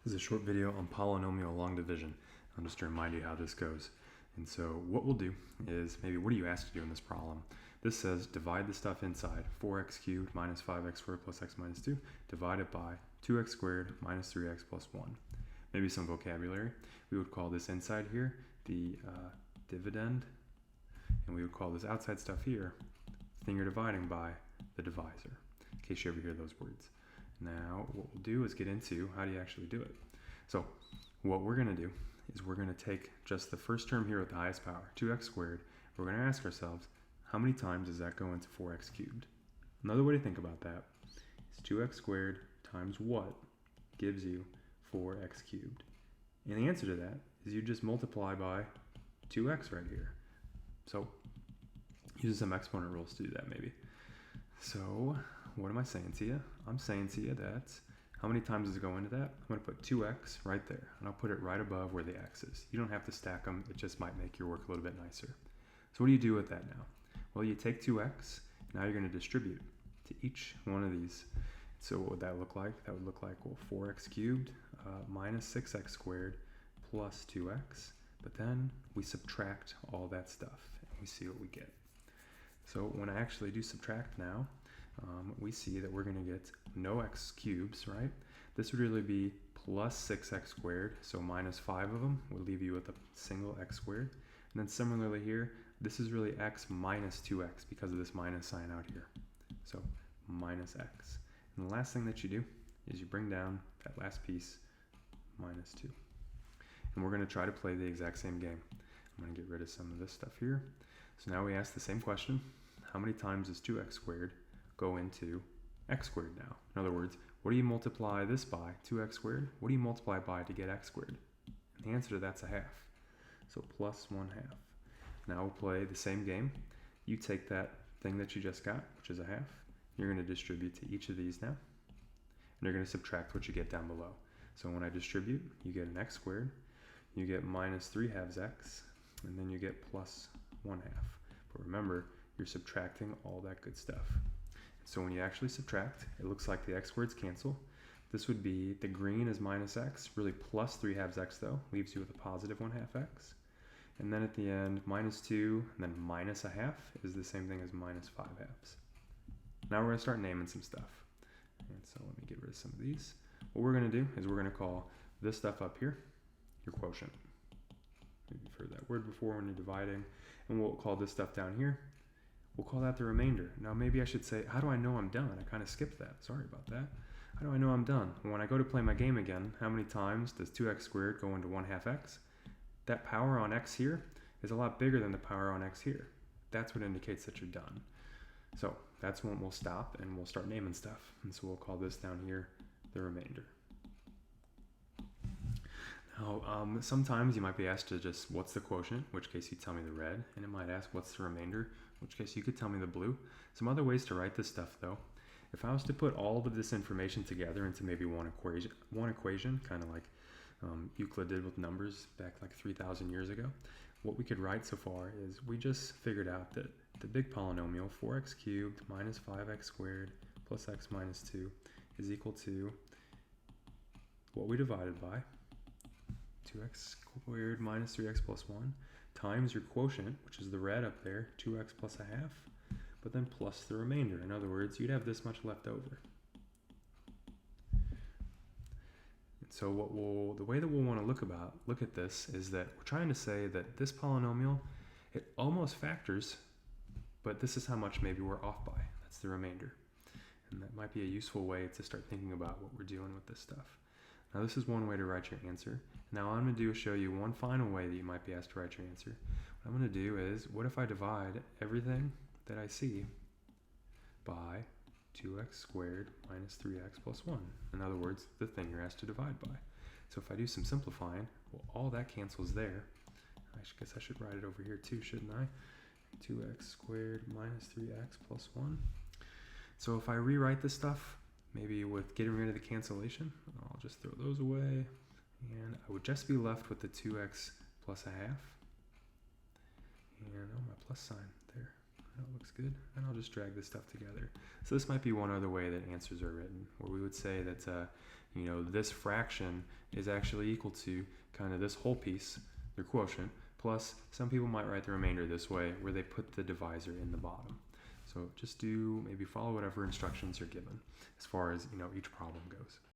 This is a short video on polynomial long division. I'm just to remind you how this goes. And so what we'll do is maybe what are you asked to do in this problem? This says divide the stuff inside 4x cubed minus 5x squared plus x minus 2 divided by 2x squared minus 3x plus 1. Maybe some vocabulary. We would call this inside here the dividend, and we would call this outside stuff here the thing you're dividing by, the divisor, in case you ever hear those words. Now what we'll do is get into how do you actually do it. So what we're going to do is we're going to take just the first term here with the highest power, 2x squared. We're going to ask ourselves, how many times does that go into 4x cubed? Another way to think about that is 2x squared times what gives you 4x cubed. And the answer to that is you just multiply by 2x right here. So use some exponent rules to do that maybe. So what am I saying to you? I'm saying to you that how many times does it go into that? I'm going to put 2x right there, and I'll put it right above where the x is. You don't have to stack them. It just might make your work a little bit nicer. So what do you do with that now? Well, you take 2x. Now you're going to distribute to each one of these. So what would that look like? That would look like, well, 4x cubed minus 6x squared plus 2x. But then we subtract all that stuff, and we see what we get. So when I actually do subtract now, we see that we're going to get no x cubes, right? This would really be plus 6x squared, so minus 5 of them would leave you with a single x squared. And then similarly here, this is really x minus 2x because of this minus sign out here. So minus x. And the last thing that you do is you bring down that last piece, minus 2. And we're going to try to play the exact same game. I'm going to get rid of some of this stuff here. So now we ask the same question. How many times does 2x squared go into x squared now? In other words, what do you multiply this by, 2x squared? What do you multiply by to get x squared? And the answer to that's a half. So plus 1/2. Now we'll play the same game. You take that thing that you just got, which is a half. You're going to distribute to each of these now. And you're going to subtract what you get down below. So when I distribute, you get an x squared. You get minus 3/2 x. And then you get plus 1/2. But remember, you're subtracting all that good stuff. So when you actually subtract, it looks like the x squareds cancel. This would be, the green is minus x, really plus 3/2 x though, leaves you with a positive 1/2 x. And then at the end, minus 2, and then minus 1/2 is the same thing as minus 5/2. Now we're going to start naming some stuff. And so let me get rid of some of these. What we're going to do is we're going to call this stuff up here your quotient. Maybe you've heard that word before when you're dividing. And we'll call this stuff down here, we'll call that the remainder. Now maybe I should say, how do I know I'm done? I kind of skipped that. Sorry about that. How do I know I'm done? When I go to play my game again, how many times does 2x squared go into 1/2 x? That power on x here is a lot bigger than the power on x here. That's what indicates that you're done. So that's when we'll stop and we'll start naming stuff. And so we'll call this down here the remainder. Now, sometimes you might be asked to just, what's the quotient? In which case you tell me the red. And it might ask, what's the remainder? In which case you could tell me the blue. Some other ways to write this stuff though. If I was to put all of this information together into maybe one equation, kind of like Euclid did with numbers back like 3,000 years ago, what we could write so far is we just figured out that the big polynomial, 4x cubed minus 5x squared plus x minus 2 is equal to what we divided by, 2x squared minus 3x plus 1, times your quotient, which is the red up there, 2x plus 1/2, but then plus the remainder. In other words, you'd have this much left over. And so the way that we'll want to look at this is that we're trying to say that this polynomial, it almost factors, but this is how much maybe we're off by. That's the remainder. And that might be a useful way to start thinking about what we're doing with this stuff. Now this is one way to write your answer. Now what I'm going to do is show you one final way that you might be asked to write your answer. What I'm going to do is, what if I divide everything that I see by 2x squared minus 3x plus 1? In other words, the thing you're asked to divide by. So if I do some simplifying, well, all that cancels there. I guess I should write it over here too, shouldn't I? 2x squared minus 3x plus 1. So if I rewrite this stuff, maybe with getting rid of the cancellation, I'll just throw those away, and I would just be left with the 2x plus 1/2. And my plus sign there. That looks good. And I'll just drag this stuff together. So this might be one other way that answers are written, where we would say that you know, this fraction is actually equal to kind of this whole piece, their quotient, plus some people might write the remainder this way where they put the divisor in the bottom. So just maybe follow whatever instructions you're given as far as, you know, each problem goes.